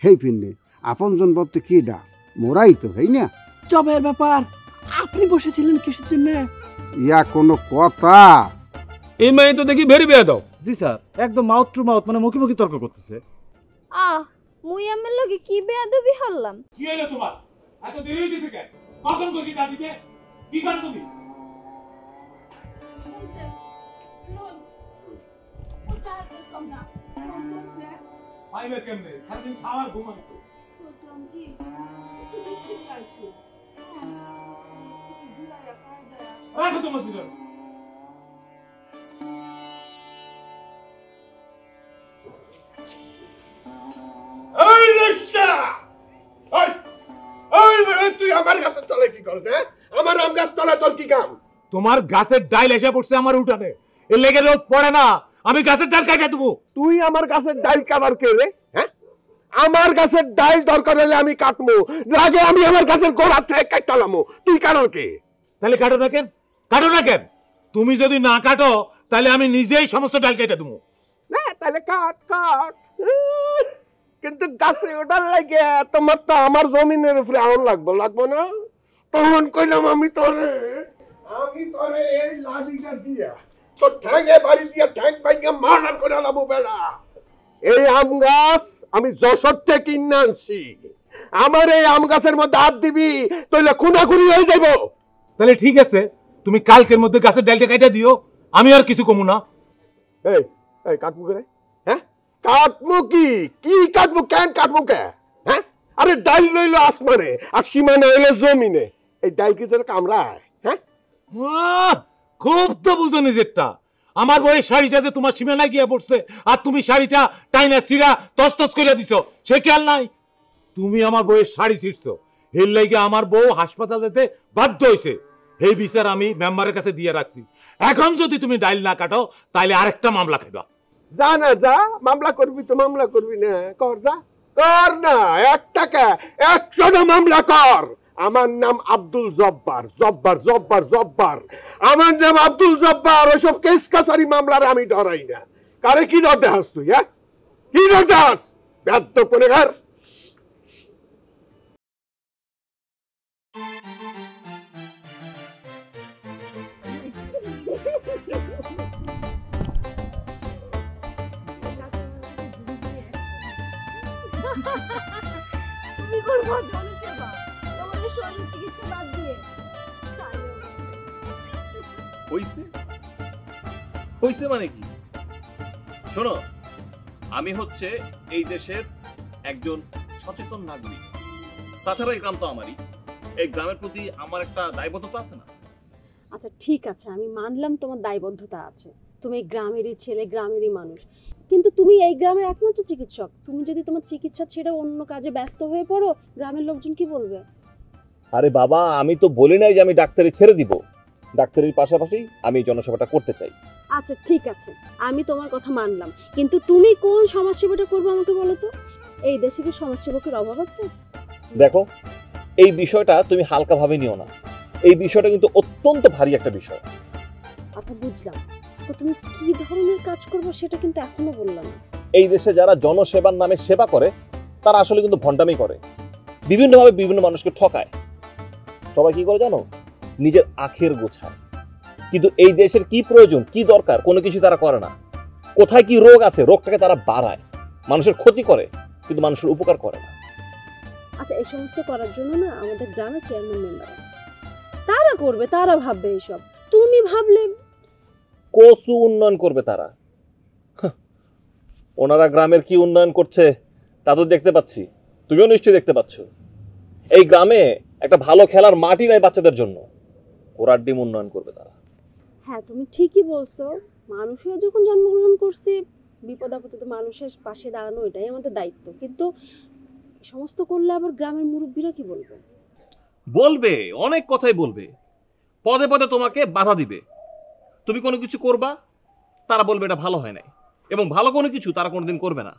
সেই ফিরনে আপনজন বলতে কি ডা মোরাই তো হই না। জবের ব্যাপার আপনি বসেছিলেন কিসের জন্য? ইয়া কোনো কথা? এই মেয়ে তো দেখি ভেরি বেয়াদব। জি স্যার, একদম মাউথ টু মাউথ, মানে মুখে মুখে তর্ক করতেছে। মুই আমার লগে কি বেয়াদবি হল্লাম? কি হলো তোমার? এত দেরি হইছে কেন? কখন কইছি দাদিকে? কি করো তুমি? পাইবে কেমনে? সারাদিন খাওয়ার ঘুমানো তো। বুঝলাম কি? রাখো তোমার সিগারেট। এই রিকশা! তুই আমার গাছের তলায় কি করছ? আমার আম গাছ তলায় তোর কি কাম? তোমার গাছের ডাল এসে পড়ছে আমার উঠানে, এর লেগে রোদ পড়ে না, আমি গাছের ডাল কাটে দেবো। তুই আমার গাছের ডাল কাটার কে রে? হ্যাঁ, আমার গাছের ডাল দরকার হলে আমি কাটবো, লাগে আমি আমার গাছের গোড়া থেকে কাটলামো। তুই কারণ কে? তাহলে কাটো না কেন? কাটো না কেন? তুমি যদি না কাটো তাহলে আমি নিজেই সমস্ত ডাল কেটে দেবো। না তাহলে কাট কাট, কিন্তু গাছে ওঠার লাগে তোমার তো আমার জমিনের উপরে আউন লাগবো না? তখন কইলাম আমি তোরে এই লাঠিটা দিয়া তোর ঠ্যাঙে বাড়ি দিয়া ঠ্যাং ভাইঙ্গা মার্ডার করে আলাবো বেড়া। এই আম গাছ আমি যশোর থেকে কিনে আনছি, আমার এই আম গাছের মধ্যে হাত দিবি তাহলে খুনাখুনি হয়ে যাবো। তাহলে ঠিক আছে, তুমি কালকের মধ্যে গাছের ডালটা কেটে দিও, আমি আর কিছু কমু না। এই এই কাটবো কে রে? হ্যাঁ কাটবো কি কি কাটবো? কেন কাটবো কে? হ্যাঁ, আরে ডাল লইলো আসমানে আর সীমানে হইলো জমিনে, এই ডাল কি তোর কামড়ায়? হ্যাঁ, খুব তো বুঝো নিজেরটা। আমার বইয়ের শাড়িটা যে তোমার সীমানায় গিয়ে পড়ছে আর তুমি শাড়িটা টাইনা ছিঁড়া তসতস করে দিছো, সে খেয়াল নাই? তুমি আমার বইয়ের শাড়ি ছিঁড়ছো, এর লাগে আমার বউ হাসপাতাল যেতে বাধ্য হয়েছে। এই বিচার আমি মেম্বারের কাছে দিয়ে রাখছি। এখন যদি তুমি ডাইল না কাটো তাহলে আরেকটা মামলা খাইবা। যা না যা, মামলা করবি তো মামলা করবি না, কর যা, কর না, 1 টাকা 100টা মামলা কর। আমার নাম আব্দুল জব্বার, জব্বার জব্বার জব্বার, আমার নাম আব্দুল জব্বার। ওইসব কেস কাছারি মামলার আমি ডরাই না। কারে কি ডরতে হাস তুই? হ্যাঁ, কি ডরতে হাস? ব্যর্থ করে ঘর। তুমি করবো জনসেবা, তোমার শরীর চিকিৎসা বাদ দিয়ে। হইছে হইছে মানে কি? শোনো, আমি হচ্ছে এই দেশের একজন সচেতন নাগরিক। তাছাড়া এই গ্রাম তো আমারই, এই গ্রামের প্রতি আমার একটা দায়বদ্ধতা আছে না? আচ্ছা ঠিক আছে, আমি মানলাম তোমার দায়বদ্ধতা আছে, তুমি এই গ্রামেরই ছেলে, গ্রামেরই মানুষ, কিন্তু তুমি এই গ্রামের একমাত্র চিকিৎসক। তুমি যদি তোমার চিকিৎসা ছেড়ে অন্য কাজে ব্যস্ত হয়ে পড়ো, গ্রামের লোকজন কি বলবে? আরে বাবা, আমি তো বলি নাই যে আমি ডাক্তারি ছেড়ে দিব। ডাক্তারির পাশাপাশি আমি জনসেবাটা করতে চাই। আচ্ছা ঠিক আছে, আমি তোমার কথা মানলাম, কিন্তু তুমি কোন সমাজসেবাটা করবে আমাকে বলো তো? এই দেশে কি সমাজসেবকের অভাব আছে? দেখো, এই বিষয়টা তুমি হালকাভাবে নিও না, এই বিষয়টা কিন্তু অত্যন্ত ভারী একটা বিষয়। আচ্ছা বুঝলাম, তো তুমি কি ধরনের কাজ করবে সেটা কিন্তু এখনো বললাম না। এই দেশে যারা জনসেবার নামে সেবা করে তারা আসলে কিন্তু ভণ্ডামি করে, বিভিন্নভাবে বিভিন্ন মানুষকে ঠকায়। সবাই কি করে জানো? নিজের আখের গোছায়। কিন্তু এই দেশের কি প্রয়োজন, কি দরকার, কোনো কিছু তারা করে না। কোথায় কি রোগ আছে, রোগটাকে তারা বাড়ায়, মানুষের ক্ষতি করে, কিন্তু মানুষের উপকার করে না। আচ্ছা এই সমস্ত করার জন্য না আমাদের গ্রামে চেয়ারম্যান মেম্বার আছে, তারা করবে, তারা ভাববে এইসব। তুমি ভাবলে কসু উন্নয়ন করবে তারা? ওনারা গ্রামের কি উন্নয়ন করছে তা তো দেখতে পাচ্ছি, তুমিও নিশ্চয়ই দেখতে পাচ্ছ। এই গ্রামে একটা ভালো খেলার মাটি নাই বাচ্চাদের জন্য, ওরার ডিম উন্নয়ন করবে তারা। হ্যাঁ তুমি ঠিকই বলছো, মানুষও যখন জন্মগ্রহণ করছে, বিপদ আপদে তো মানুষের পাশে দাঁড়ানো এটাই আমাদের দায়িত্ব, কিন্তু সমস্ত করলে আবার গ্রামের মুরব্বীরা কি বলবে? বলবে, অনেক কথাই বলবে, পদে পদে তোমাকে বাধা দিবে। তুমি কোনো কিছু করবা, তারা বলবে এটা ভালো হয় নাই, এবং ভালো কোনো কিছু তারা কোনোদিন করবে না।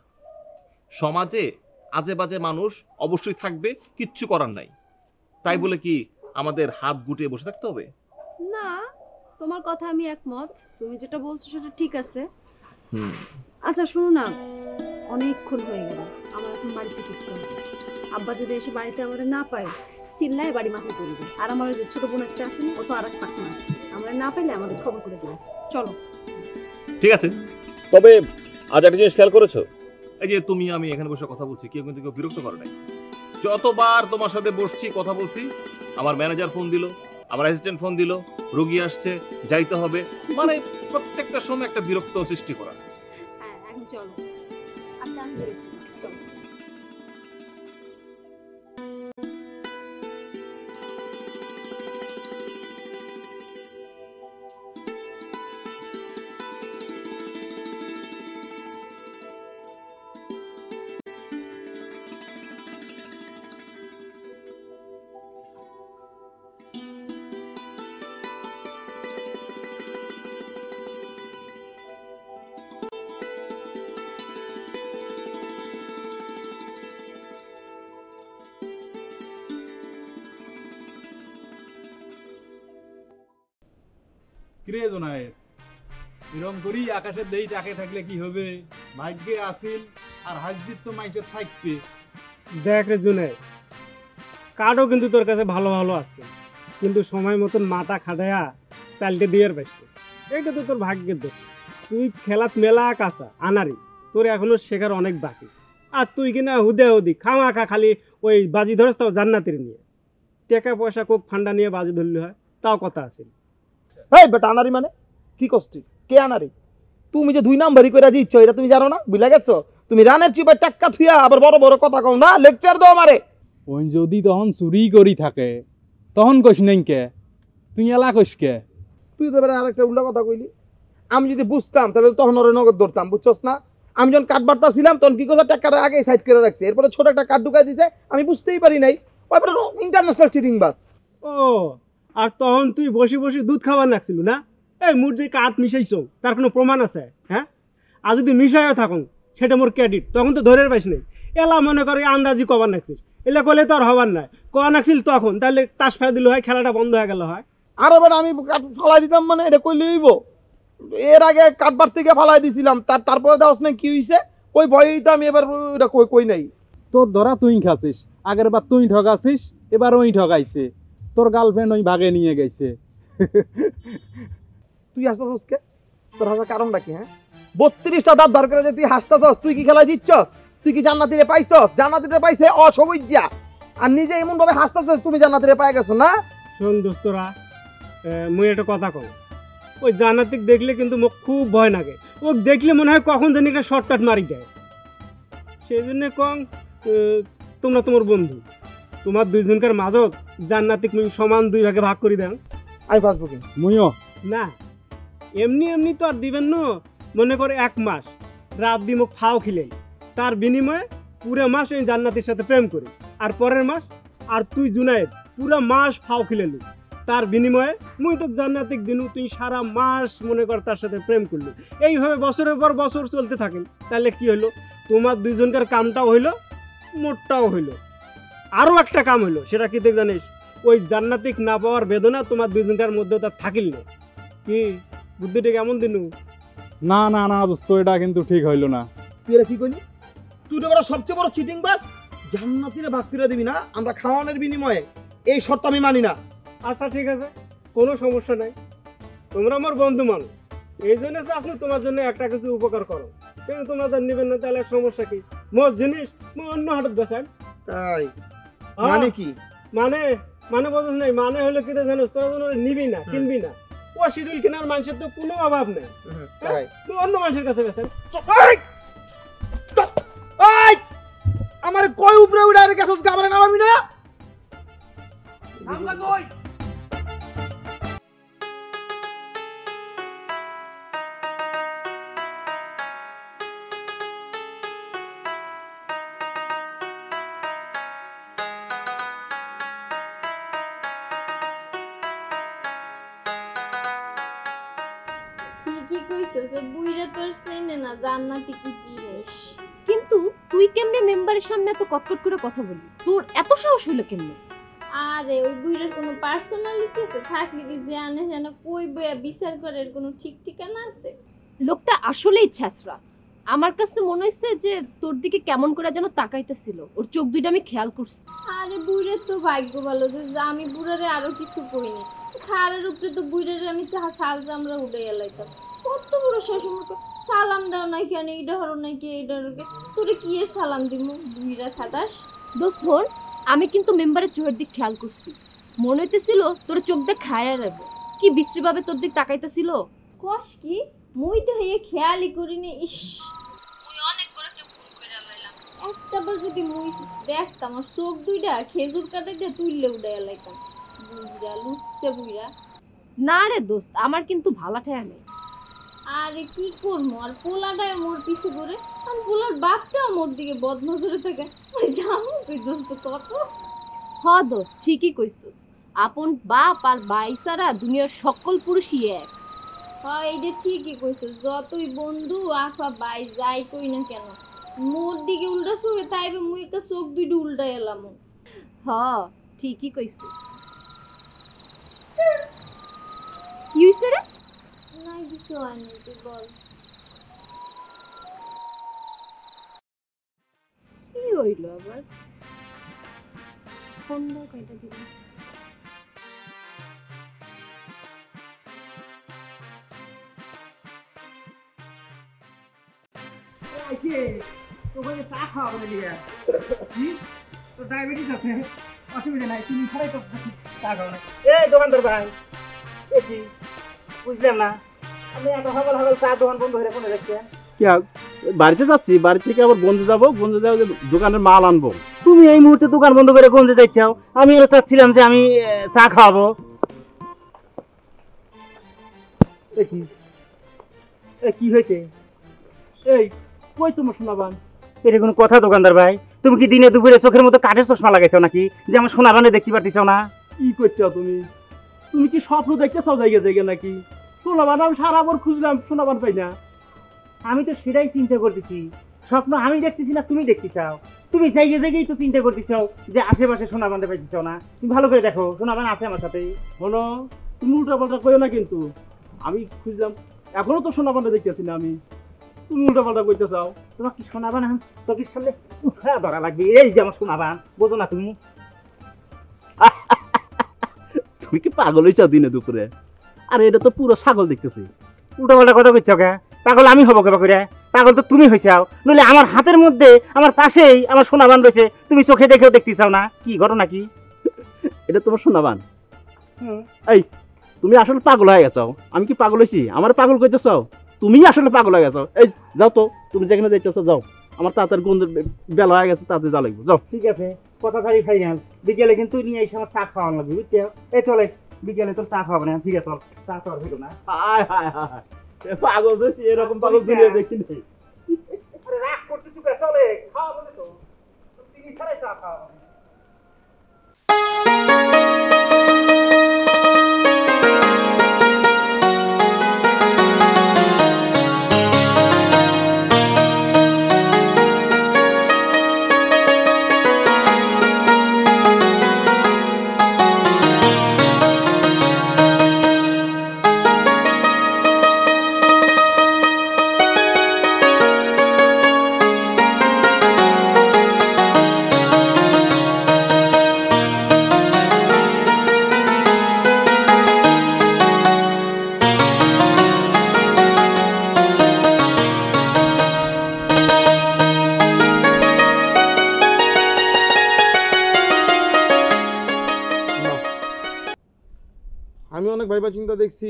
সমাজে আজে বাজে মানুষ অবশ্যই থাকবে, কিচ্ছু করার নাই। তাই বলে কি আমাদের হাত গুটিয়ে বসে থাকতে হবে? না, তোমার কথা আমি একমত, তুমি যেটা বলছো সেটা ঠিক আছে। আচ্ছা শোনো না, অনেকক্ষণ হয়ে গেল, আমার এখন বাড়িতে ফিরতে হবে। আব্বা যদি এসে বাড়িতে আমার না পায়, চিল্লায় বাড়ি মাথায় করবে। আর আমার ওই যে ছোট বোন একটা আছে না, ও তো আর এক পাখি না, আমরা না পাইলে আমাদের খবর করে দেবে। চলো। ঠিক আছে, তবে আজ একটা জিনিস খেয়াল করেছো? এই যে তুমি আমি এখানে বসে কথা বলছি, কেউ কিন্তু কেউ বিরক্ত করে নাই। যতবার তোমার সাথে বসছি কথা বলছি, আমার ম্যানেজার ফোন দিল, আমার অ্যাসিস্ট্যান্ট ফোন দিল, রোগী আসছে, যাইতে হবে, মানে প্রত্যেকটা সময় একটা বিরক্ত সৃষ্টি করা। হ্যাঁ, এখন চলো। আচ্ছা, আমি বেরোচ্ছি। চলো। কিরে জোনায়ের, এরকম করি আকাশের দেই টাকে থাকলে কি হবে? ভাগ্যে আসিল আর হাজির তো মাইকে থাকবে। দেখ রে জুনে, কার্ডও কিন্তু তোর কাছে ভালো ভালো আছে, কিন্তু সময় মতন মাথা খাটায়া চালটে দিয়ে পাইছে। এইটা তো তোর ভাগ্যের দোষ। তুই খেলাত মেলা কাঁচা আনারি, তোর এখনো শেখার অনেক বাকি। আর তুই কিনা হুদে হুদি খামাখা খালি ওই বাজি ধরস, তাও জান্নাতের নিয়ে। টাকা পয়সা কোক ফান্ডা নিয়ে বাজি ধরলি হয়, তাও কথা আছে। হেই বেটা, আনারি মানে কি কষ্টি? কে আনারি? তুমি যে 2 নাম্বারই করে দিচ্ছ, এটা তুমি জানো না? বুঝলা গেছো? তুমি রানের চিপে টাক্কা থুইয়া আবার বড় বড় কথা কও না, লেকচার দাও আমারে। ওই যদি তখন চুরি করি থাকে তখন কইস নাই কে? তুই এলা কইস কে? তুই তো এবারে আরেকটা উল্টা কথা কইলি। আমি যদি বুঝতাম তাহলে তখন ওরে নগদ ধরতাম, বুঝছস না? আমি যখন কাঠ বার্তা ছিলাম তখন কি কথা টাকাটা আগে সাইড করে রাখছি, এরপরে ছোট একটা কাঠ ঢুকাই দিছে, আমি বুঝতেই পারি নাই। ওইপরে ইন্টারন্যাশনাল চিটিং বাস। ও, আর তখন তুই বসে বসে দুধ খাবার লাগছিল না? এই মুর যে কাঠ মিশাইছ তার কোনো প্রমাণ আছে? হ্যাঁ, আর যদি মিশাইও থাকুন সেটা মোর ক্রেডিট, তখন তো ধরে পাইস নাই। এলা মনে করে আন্দাজি কবার নাকছিস, এলা করলে তো আর হবার নাই। কয়া নাকছিল তখন, তাহলে তাস ফেলা দিল হয়, খেলাটা বন্ধ হয়ে গেল হয়। আর এবার আমি কাঠ ফালাই দিতাম মানে এটা কইলে হইব? এর আগে কাঠবার থেকে ফালাই দিছিলাম, তারপরে দেওয়াস নাই কি হইছে? ওই ভয়েই তো আমি এবার এটা কই নাই। তোর ধরা তুই খাসিস, আগের বার তুই ঠকাছিস, এবার ওই ঠকাইছে। তোর গার্লফ্রেন্ড ওই ভাগে নিয়ে গেছে। তুই হাসতাছস কে? তোর হাসার কারণটা কি? হ্যাঁ, 32টা দাঁত বার করে যে তুই হাসতাছস, তুই কি খেলা জিতছস? তুই কি জান্নাতিরে পাইছস? জান্নাতিরে পাইছে অসবুজ্জা, আর নিজে এমন ভাবে হাসতাছস তুমি জান্নাতিরে পাই গেছো না? শোন দোস্তরা, মুই একটা কথা কম, ওই জান্নাতিক দেখলে কিন্তু মোক খুব ভয় লাগে। ও দেখলে মনে হয় কখন জানি একটা শর্টকাট মারি দেয়। সেই জন্য কম, তোমরা তোমার বন্ধু, তোমার দুইজনকার মাজত জান্নাতিক মুই সমান 2 ভাগে ভাগ করে দেন। আমি পাসবো কি? মুইও না, এমনি এমনি তো আর দিবেন না। মনে করে 1 মাস রাত দি মুখ ফাও খিলেন, তার বিনিময়ে পুরো মাস ওই জান্নাতির সাথে প্রেম করি, আর পরের মাস আর তুই জুনায়েদ পুরো মাস ফাও খিলেলু, তার বিনিময়ে মুই তো জান্নাতিক দিনু, তুই সারা মাস মনে কর তার সাথে প্রেম করলি। এইভাবে বছরের পর বছর চলতে থাকেন। তাহলে কি হলো? তোমার দুইজনকার কামটাও হইলো, মোটটাও হইলো। আরও একটা কাম হইলো, সেটা কি দেখ জানিস? ওই জান্নাতিক না পাওয়ার বেদনা তোমার দুইজনকার মধ্যে তার থাকিল না। কি বুদ্ধিটা কেমন দিনু? না না না দোস্ত, এটা কিন্তু ঠিক হইল না। তুই এটা কি করলি? তুই তো বড় সবচেয়ে বড় চিটিং বাস। জান্নাতিরে ভাগ করে দিবি না আমরা খাওয়ানোর বিনিময়ে, এই শর্ত আমি মানি না। আচ্ছা ঠিক আছে, কোনো সমস্যা নাই, তোমরা আমার বন্ধু মানুষ, এই জন্য আপনি তোমার জন্য একটা কিছু উপকার করো, কিন্তু তোমরা তো নিবেন না, তাহলে সমস্যা কি? মোর জিনিস মুই অন্য হাটত বেচাই। তাই মানে কি? মানে বলছিস নাই, মানে হলো কি জানিস, তোরা যেন নিবি না, কিনবি না। ও শিডিউল কেনার মানুষের তো কোনো অভাব নেই, তুই অন্য মানুষের কাছে বেচাই। আমার কই উপরে উড়ে আর গেছস, গাবরে নামাবি না? আমরা কই ঠিকই কইছস, বুইরা তোর চেনে না জান্নাতি কি জিনিস। কিন্তু তুই কেমনে মেম্বারের সামনে এত কটকট করে কথা বললি? তোর এত সাহস হলো কেমনে? আরে ওই বুইরার কোনো পার্সোনালিটি আছে? থাকলে কি জানে জানে কই বইয়া বিচার করার কোনো ঠিক ঠিকানা আছে? লোকটা আসলেই ছ্যাঁচড়া। আমার কাছে মনে হচ্ছে যে তোর দিকে কেমন করে যেন তাকাইতেছিল, ওর চোখ দুইটা আমি খেয়াল করছি। আরে বুইরের তো ভাগ্য ভালো যে আমি বুড়ারে আরো কিছু কইনি, খাড়ের উপরে তো বুইরের আমি সাল চামড়া উঠে এলাইতাম। কত বড় শ্বশুরকে সালাম দাও নাই কেন, এইটা হলো নাকি এইটা তোরে কি এর সালাম দিমু বুইরা খাদাস। দোস্ত ধর, আমি কিন্তু মেম্বারের চোখের দিক খেয়াল করছি, মনে হইতেছিল তোর চোখ দিয়ে খায়া যাবে, কি বিশ্রীভাবে তোর দিক তাকাইতেছিল। কস কি মুই তো হইয়ে খেয়ালই করিনি। ইস মুই অনেক বড় একটা ভুল কইরা লাইলাম, একটাবার যদি মুই দেখতাম আমার চোখ দুইটা খেজুর কাটা দিয়ে তুইলে উড়াইয়া লাইতাম। বুইরা লুচছে বুইরা। না রে দোস্ত, আমার কিন্তু ভালা ঠেয়া নেই। আরে কি করবো, আর পোলাটাই মোর পিছে করে, আর পোলার বাপটাও মোর দিকে বদনজরে থাকে। ওই জামু কই দোস্ত কত। হ দোস্ত, ঠিকই কইছিস, আপন বাপ আর ভাই ছাড়া দুনিয়ার সকল পুরুষই এক। হ্যাঁ এইটা ঠিকই কইছো, যতই বন্ধু আফা ভাই যাই কই না কেন মোর দিকে উল্টা চোখে তাইবে মুই একটা চোখ দুইটা উল্টা এলাম। হ ঠিকই কইছিস। কি হইছে রে? নাই কিছু হয়নি, তুই বল। কি হইল আবার? ফোন দাও, কয়টা দিলাম। ডায়াবেটিস আছে, অসুবিধা নাই, তুমি খারাই তো চা খাও না। এই দোকানদার ভাই, কি বুঝলেন না, আপনি এত সকাল সকাল চা দোকান বন্ধ হয়ে কোনে যাচ্ছেন? কি বাড়িতে যাচ্ছি, বাড়ি থেকে আবার বন্ধু যাবো, বন্ধু যাবো দোকানের মাল আনবো। তুমি এই মুহূর্তে দোকান বন্ধ করে কোন যাচ্ছাও? আমি এর চাচ্ছিলাম যে আমি চা খাওয়াবো। কি হয়েছে? এই কই তোমার সোনাবান? এটা কোনো কথা দোকানদার ভাই? তুমি কি দিনে দুপুরে চোখের মতো কাঠের চশমা লাগাইছো নাকি যে আমার সোনাবানে দেখতে পারতেছ না? কি করছো তুমি? তুমি কি স্বপ্ন দেখতেছো জায়গা জায়গা নাকি? সোনাবান আমি সারা বছর খুঁজলাম, সোনাবান পাই না। আমি তো সেটাই চিন্তা করতেছি, স্বপ্ন আমি দেখতেছি না তুমি দেখতে চাও। তুমি জায়গায় জায়গায় তো চিন্তা করতেছ যে আশেপাশে সোনাবান পাইতেছ না। তুমি ভালো করে দেখো, সোনাবান আছে আমার সাথে। শোনো, তুমি উল্টা পাল্টা করো না কিন্তু। আমি খুঁজলাম, এখনো তো সোনাবানটা দেখতেছি না আমি। তুমি উল্টা পাল্টা করতে চাও। তোমার কি সোনাবান চোখের সামনে উঠা ধরা লাগবে? এই যে আমার সোনাবান, বোঝো না তুমি? তুমি কি পাগল হয়েছ দিনে দুপুরে? আরে এটা তো পুরো ছাগল দেখতেছি। উল্টা পাল্টা কথা কইছ কে? পাগল আমি হবো কেবা করে? পাগল তো তুমি হয়েছাও। নইলে আমার হাতের মধ্যে আমার পাশেই আমার সোনাবান রয়েছে, তুমি চোখে দেখেও দেখতে চাও না। কি ঘটনা কি? এটা তোমার সোনাবান? এই তুমি আসলে পাগল হয়ে গেছো। আমি কি পাগল হয়েছি? আমার পাগল কইতেছ? তুমি আসলে পাগল হয়ে গেছো। এই যাও তো, তুমি যেখানে যাইতেছো যাও। আমার তাড়াতাড়ি গন্ধ বেলা হয়ে গেছে, তাড়াতাড়ি যা লাগবে, যাও। ঠিক আছে, কথা খালি ফাইনাল। বিকেলে কিন্তু নিয়ে এসে আমার চা খাওয়ানো লাগবে, বুঝছো? এই চলে, বিকেলে তোর চা খাওয়াবো না। ঠিক আছে, চল, চা খাওয়ার ভিড়ো না। হায় হায় হায়, পাগল দেখছি, এরকম পাগল দুনিয়া দেখি নাই। রাগ করতেছি, চলে খাওয়াবো না তো, তুমি ছাড়াই চা খাওয়াবো। আমি অনেক ভাইবা চিন্তা দেখছি,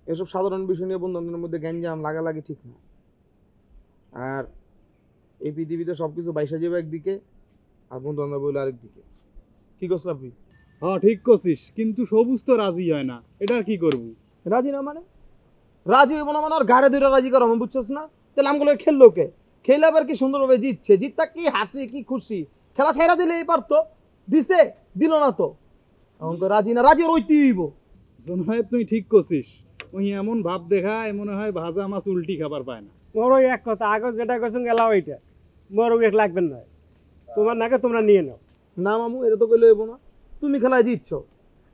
এসব সাধারণ বিষয় নিয়ে বন্ধুদের মধ্যে গ্যাঞ্জাম লাগালাগি ঠিক না। আর এই পৃথিবীতে সবকিছু বাইসা যাবে একদিকে, আর বন্ধু বান্ধব বলে আরেক দিকে। কি করছ আপনি? হ্যাঁ ঠিক করছিস, কিন্তু সবুজ তো রাজি হয় না। এটা আর কি করবো? রাজি না মানে? রাজি হইব না মানে আর গাড়ে ধরে রাজি করা আমি বুঝছস না? তাহলে আমগুলো খেললো কে? খেলে আবার কি সুন্দরভাবে জিতছে, জিতটা কি হাসি কি খুশি, খেলা ছাইরা দিলে এই পারতো, দিছে দিল না তো। এখন তো রাজি না, রাজি রইতেই হইব। জনহেব তুই ঠিক করছিস, ওই এমন ভাব দেখায় মনে হয় ভাজা মাছ উল্টি খাবার পায় না। বড় এক কথা, আগে যেটা কইছেন গেলা ওইটা বড় এক লাগবেন না, তোমার নাকে তোমরা নিয়ে নাও। না মামু, এটা তো কইলে হইব না। তুমি খেলায় জিতছ,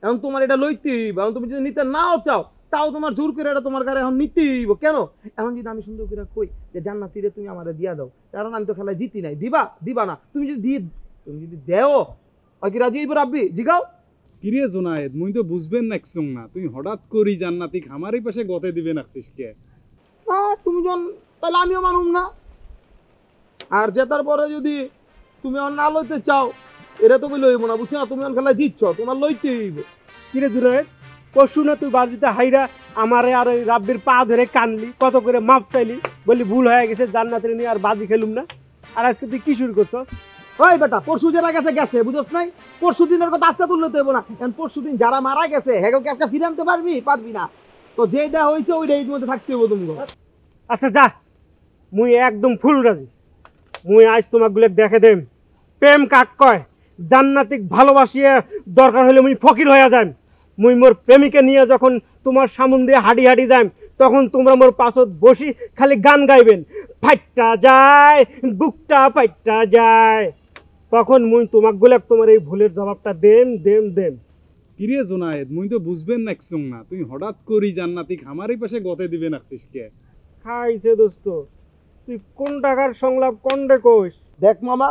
এখন তোমার এটা লইতেই হইব। এখন তুমি যদি নিতে নাও চাও তাও তোমার জোর করে এটা তোমার গায়ে এখন নিতেই হইব। কেন? এখন যদি আমি সুন্দর করে কই যে জান্নাতীরে তুমি আমারে দিয়া দাও, কারণ আমি তো খেলায় জিতি নাই, দিবা না? তুমি যদি দেও ওই কি রাজি হইব রাব্বি? জিগাও। কিরে জোনায়েদ, মুই তো বুঝবেন নাকছুম না, তুই হঠাৎ করি জান্নাতি খামারি পাশে গতে দিবে নাকছিস কে? তুমি যখন তাহলে আমিও মানুম না। আর জেতার পরে যদি তুমি আমার না লইতে চাও, এটা তো লইব না, বুঝছো না? তুমি খেলায় জিতছ, তোমার লইতে হইব। কিরে জুনায়েদ, পরশু না তুই বাড়িতে হাইরা আমারে আর ওই রাব্বির পা ধরে কানলি, কত করে মাপ চাইলি, বললি ভুল হয়ে গেছে, জান্নাতের নিয়ে আর বাজি খেলুম না। আর আজকে তুই কি শুরু করছস? ওই বেটা, পরশু যারা গেছে বুঝছ নাই? পরশু দিনের কথা আজকে তুললে তো হইব না। এখন পরশু দিন যারা মারা গেছে হ্যাঁ আজকে ফিরে আনতে পারবি না। তো যেটা হয়েছে ওইটা এই মধ্যে থাকতে হইব তুমি। আচ্ছা যা, মুই একদম ফুল রাজি। মুই আজ তোমাকগুলো দেখে দেম প্রেম কাক কয়। জান্নাতিক ভালোবাসিয়ে দরকার হলে মুই ফকির হয়ে যাম। মুই মোর প্রেমিকে নিয়ে যখন তোমার সামন দিয়ে হাঁটি হাঁটি যাম, তখন তোমরা মোর পাছত বসি খালি গান গাইবেন, ফাইটটা যায় বুকটা ফাইটটা যায়। তখন মুই তোমাকগুলো তোমার এই ভুলের জবাবটা দেম। কিরে জোনায়েদ, মুই তো বুঝবেন নাকছুম না, তুই হঠাৎ করি জান্নাতি খামারি পাশে গতে দিবে নাকছিস কে? খাইছে দোস্ত, তুই কোন টাকার সংলাপ কোনটা কইস? দেখ মামা,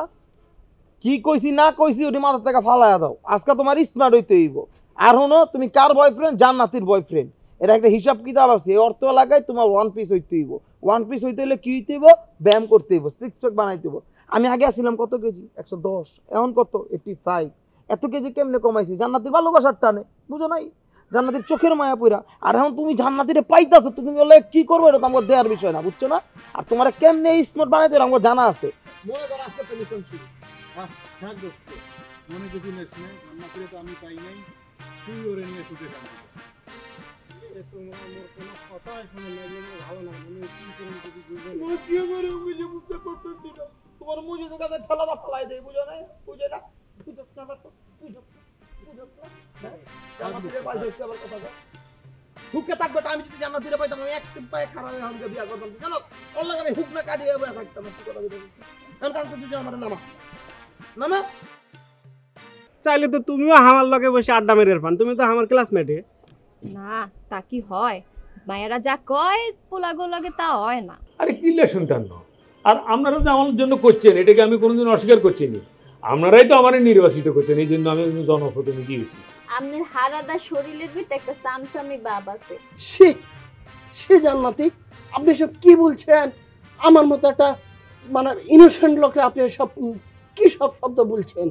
কি কইছি না কইছি ওটি মাথার থেকে ফালাইয়া দাও। আজকে তোমার স্মার্ট হইতে হইব। আর হনো তুমি কার বয়ফ্রেন্ড? জান্নাতির বয়ফ্রেন্ড। এটা একটা হিসাব কিতাব আছে। এই অর্থ এলাকায় তোমার ওয়ান পিস হইতে হইব। ওয়ান পিস হইতে হইলে কি হইতে হইব? ব্যায়াম করতে হইব, সিক্স প্যাক বানাইতে হইব। আমি আগে আসছিলাম কত কেজি? 110, এখন কত? 85। এত কেজি কেমনে কমাইছি? জান্নাতির ভালোবাসার টানে, বুঝো নাই? জান্নাতির চোখের মায়া পইরা। আর এখন তুমি জান্নাতিরে পাইতাছো, তুমি বলে কি করবো? এটা তো আমার দেওয়ার বিষয় না, বুঝছো না? আর তোমার কেমনে স্মার্ট বানাইতে হবে আমার জানা আছে। মনে করো আজকে তুমি মিশন শুরু। থাক দোস্ত, মনে কিছু নেস না, জান্নাতিরে তো আমি পাই নাই, তুই ওরে নিয়ে শুতে যাবি। তোমার মুজে তো কাছে ঠেলাটা ফেলাই দেয়, বুঝো না? বুঝে না? হুকে থাকবে। আমি যদি জান্নাতিরে পাইতাম আমি এক পায়ে খারাপ হয়ে আমাকে বিয়া করতাম, জানো? ওর লাগে আমি হুক না কাটিয়ে বয়ে থাকতাম। কি কথা বলতে? এখন কালকে দুজন আমার নামা চাইলে তো তুমিও আমার লগে বসে আড্ডা মেরে পান, তুমি তো আমার ক্লাসমেটে। না তা কি হয়? মায়েরা যা কয় পোলাগো লাগে তা হয় না। আরে কিল্লে সন্তান ন, আর আপনারা যে আমার জন্য করছেন এটাকে আমি কোনোদিন অস্বীকার করছি না। আপনারাই তো আমার নির্বাচিত করছেন, এই জন্য আমি জনপ্রতিনিধি হয়েছি। আপনার হারাদা শরীরের ভিতরে একটা সামসামি ভাব আছে। সে জান্নাতি, আপনি সব কি বলছেন? আমার মতো একটা মানে ইনোসেন্ট লোকরা আপনি সব কি সব শব্দ বলছেন?